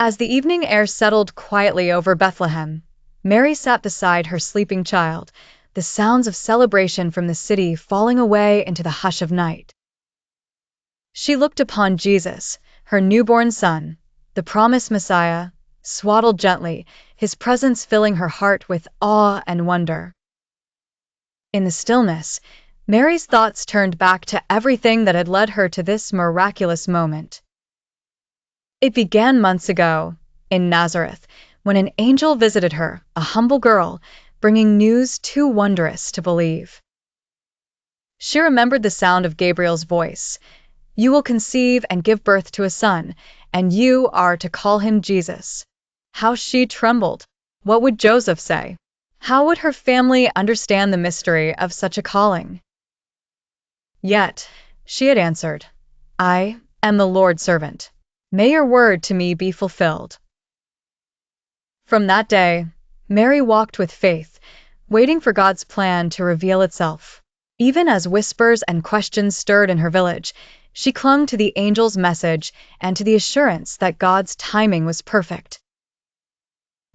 As the evening air settled quietly over Bethlehem, Mary sat beside her sleeping child, the sounds of celebration from the city falling away into the hush of night. She looked upon Jesus, her newborn son, the promised Messiah, swaddled gently, his presence filling her heart with awe and wonder. In the stillness, Mary's thoughts turned back to everything that had led her to this miraculous moment. It began months ago, in Nazareth, when an angel visited her, a humble girl, bringing news too wondrous to believe. She remembered the sound of Gabriel's voice. "You will conceive and give birth to a son, and you are to call him Jesus." How she trembled! What would Joseph say? How would her family understand the mystery of such a calling? Yet, she had answered, "I am the Lord's servant. May your word to me be fulfilled." From that day, Mary walked with faith, waiting for God's plan to reveal itself. Even as whispers and questions stirred in her village, she clung to the angel's message and to the assurance that God's timing was perfect.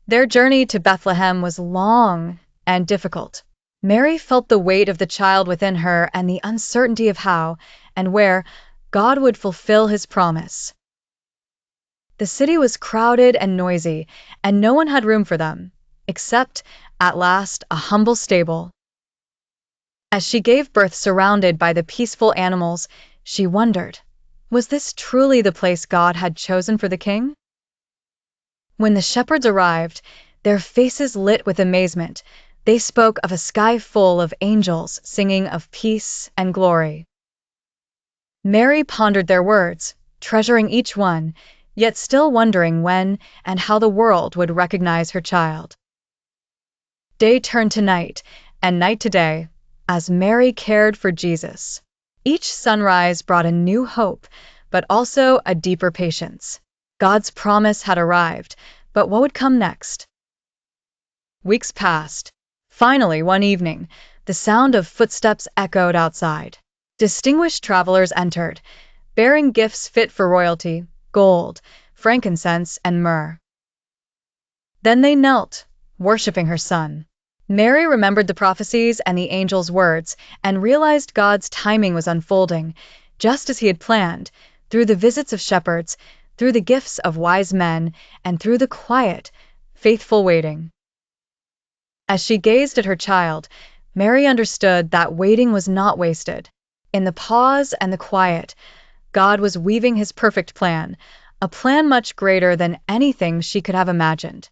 Their journey to Bethlehem was long and difficult. Mary felt the weight of the child within her and the uncertainty of how and where God would fulfill his promise. The city was crowded and noisy, and no one had room for them, except, at last, a humble stable. As she gave birth surrounded by the peaceful animals, she wondered, was this truly the place God had chosen for the king? When the shepherds arrived, their faces lit with amazement, they spoke of a sky full of angels singing of peace and glory. Mary pondered their words, treasuring each one, yet still wondering when and how the world would recognize her child. Day turned to night, and night to day, as Mary cared for Jesus. Each sunrise brought a new hope, but also a deeper patience. God's promise had arrived, but what would come next? Weeks passed. Finally, one evening, the sound of footsteps echoed outside. Distinguished travelers entered, bearing gifts fit for royalty: gold, frankincense, and myrrh. Then they knelt, worshiping her son. Mary remembered the prophecies and the angel's words and realized God's timing was unfolding, just as he had planned, through the visits of shepherds, through the gifts of wise men, and through the quiet, faithful waiting. As she gazed at her child, Mary understood that waiting was not wasted. In the pause and the quiet, God was weaving his perfect plan, a plan much greater than anything she could have imagined.